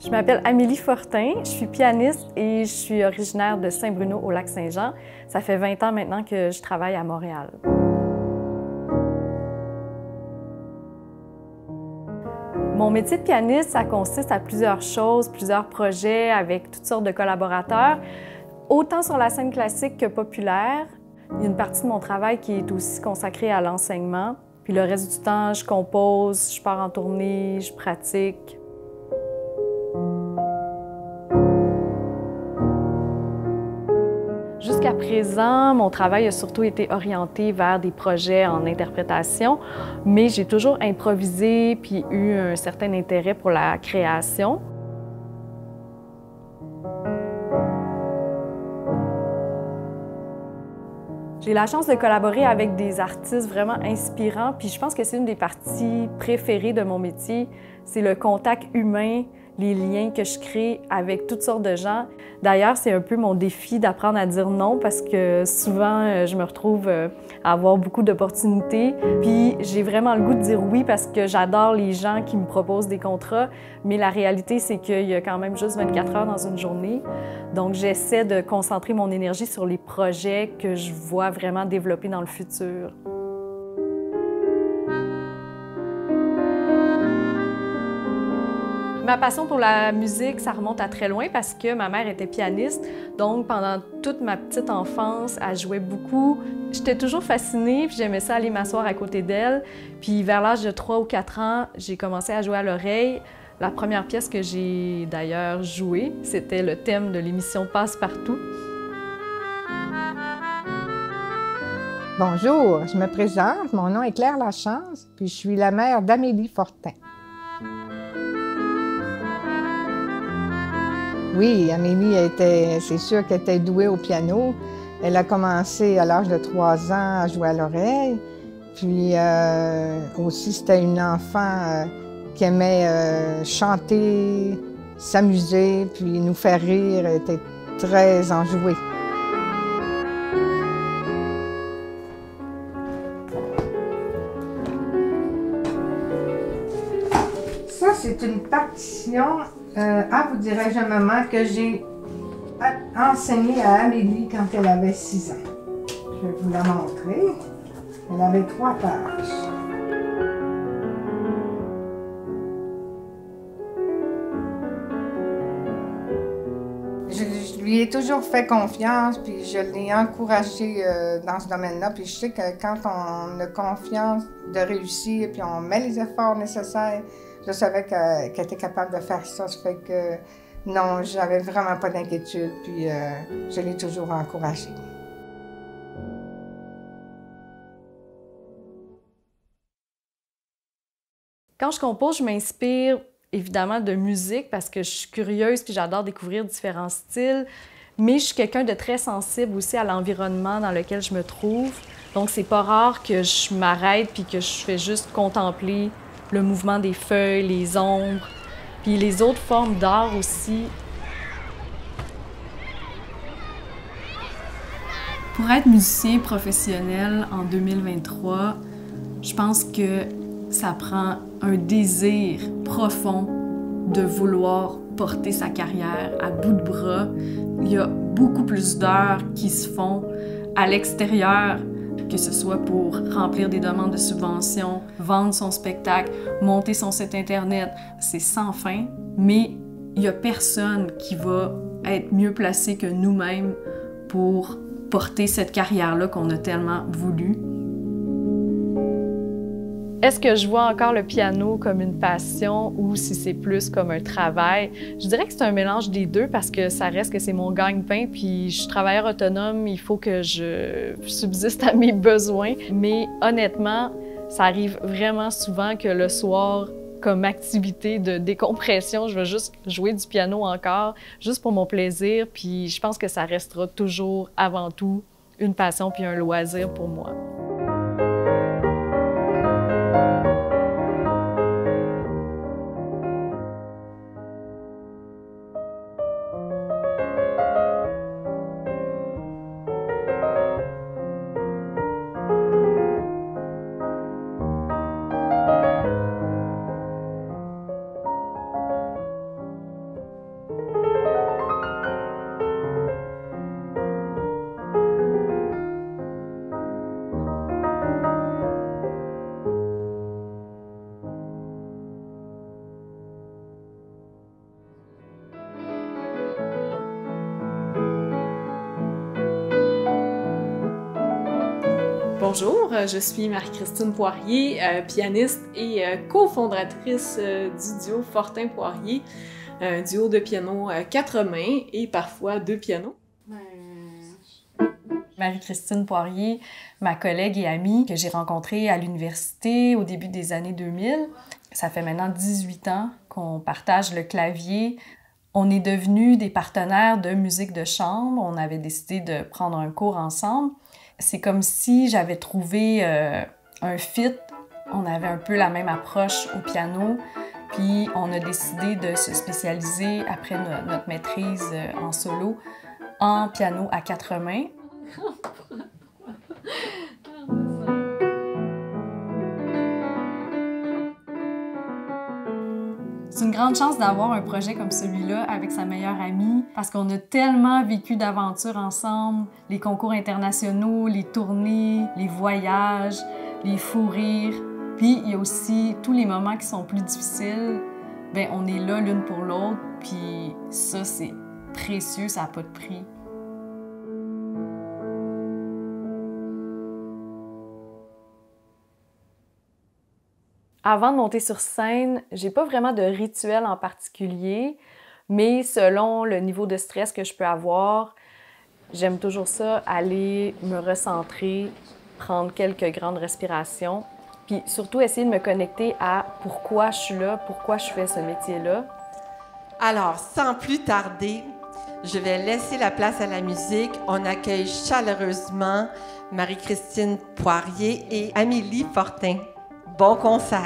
Je m'appelle Amélie Fortin, je suis pianiste et je suis originaire de Saint-Bruno au Lac-Saint-Jean. Ça fait 20 ans maintenant que je travaille à Montréal. Mon métier de pianiste, ça consiste à plusieurs choses, plusieurs projets avec toutes sortes de collaborateurs, autant sur la scène classique que populaire. Il y a une partie de mon travail qui est aussi consacrée à l'enseignement. Puis le reste du temps, je compose, je pars en tournée, je pratique. Jusqu'à présent, mon travail a surtout été orienté vers des projets en interprétation, mais j'ai toujours improvisé puis eu un certain intérêt pour la création. J'ai la chance de collaborer avec des artistes vraiment inspirants, puis je pense que c'est une des parties préférées de mon métier, c'est le contact humain, les liens que je crée avec toutes sortes de gens. D'ailleurs, c'est un peu mon défi d'apprendre à dire non parce que souvent, je me retrouve à avoir beaucoup d'opportunités. Puis j'ai vraiment le goût de dire oui parce que j'adore les gens qui me proposent des contrats, mais la réalité, c'est qu'il y a quand même juste 24 heures dans une journée. Donc, j'essaie de concentrer mon énergie sur les projets que je vois vraiment développer dans le futur. Ma passion pour la musique, ça remonte à très loin parce que ma mère était pianiste. Donc, pendant toute ma petite enfance, elle jouait beaucoup. J'étais toujours fascinée, puis j'aimais ça aller m'asseoir à côté d'elle. Puis vers l'âge de 3 ou 4 ans, j'ai commencé à jouer à l'oreille. La première pièce que j'ai d'ailleurs jouée, c'était le thème de l'émission Passe-Partout. Bonjour, je me présente. Mon nom est Claire Lachance, puis je suis la mère d'Amélie Fortin. Oui, Amélie c'est sûr qu'elle était douée au piano. Elle a commencé à l'âge de 3 ans à jouer à l'oreille. Puis aussi, c'était une enfant qui aimait chanter, s'amuser, puis nous faire rire. Elle était très enjouée. Ça, c'est une partition. Vous dirais-je un moment que j'ai enseigné à Amélie quand elle avait 6 ans. Je vais vous la montrer. Elle avait 3 pages. Je lui ai toujours fait confiance, puis je l'ai encouragée dans ce domaine-là. Puis je sais que quand on a confiance de réussir, puis on met les efforts nécessaires, je savais qu'elle était capable de faire ça. Ça fait que non, j'avais vraiment pas d'inquiétude, puis je l'ai toujours encouragée. Quand je compose, je m'inspire évidemment de musique parce que je suis curieuse puis j'adore découvrir différents styles, mais je suis quelqu'un de très sensible aussi à l'environnement dans lequel je me trouve. Donc c'est pas rare que je m'arrête puis que je fais juste contempler le mouvement des feuilles, les ombres, puis les autres formes d'art aussi. Pour être musicien professionnel en 2023, je pense que ça prend un désir profond de vouloir porter sa carrière à bout de bras. Il y a beaucoup plus d'heures qui se font à l'extérieur, que ce soit pour remplir des demandes de subventions, vendre son spectacle, monter son site Internet. C'est sans fin, mais il n'y a personne qui va être mieux placé que nous-mêmes pour porter cette carrière-là qu'on a tellement voulu. Est-ce que je vois encore le piano comme une passion ou si c'est plus comme un travail? Je dirais que c'est un mélange des deux parce que ça reste que c'est mon gagne-pain puis je suis travailleur autonome, il faut que je subsiste à mes besoins. Mais honnêtement, ça arrive vraiment souvent que le soir, comme activité de décompression, je vais juste jouer du piano encore, juste pour mon plaisir. Puis je pense que ça restera toujours avant tout une passion puis un loisir pour moi. Bonjour, je suis Marie-Christine Poirier, pianiste et cofondatrice du duo Fortin-Poirier, un duo de piano 4 mains et parfois 2 pianos. Marie-Christine Poirier, ma collègue et amie que j'ai rencontrée à l'université au début des années 2000. Ça fait maintenant 18 ans qu'on partage le clavier. On est devenus des partenaires de musique de chambre. On avait décidé de prendre un cours ensemble. C'est comme si j'avais trouvé un fit. On avait un peu la même approche au piano. Puis on a décidé de se spécialiser après notre maîtrise en solo en piano à 4 mains. C'est une grande chance d'avoir un projet comme celui-là avec sa meilleure amie parce qu'on a tellement vécu d'aventures ensemble, les concours internationaux, les tournées, les voyages, les fous rires. Puis il y a aussi tous les moments qui sont plus difficiles. Bien, on est là l'une pour l'autre, puis ça, c'est précieux, ça n'a pas de prix. Avant de monter sur scène, j'ai pas vraiment de rituel en particulier, mais selon le niveau de stress que je peux avoir, j'aime toujours ça, aller me recentrer, prendre quelques grandes respirations, puis surtout essayer de me connecter à pourquoi je suis là, pourquoi je fais ce métier-là. Alors, sans plus tarder, je vais laisser la place à la musique. On accueille chaleureusement Marie-Christine Poirier et Amélie Fortin. Bon concert!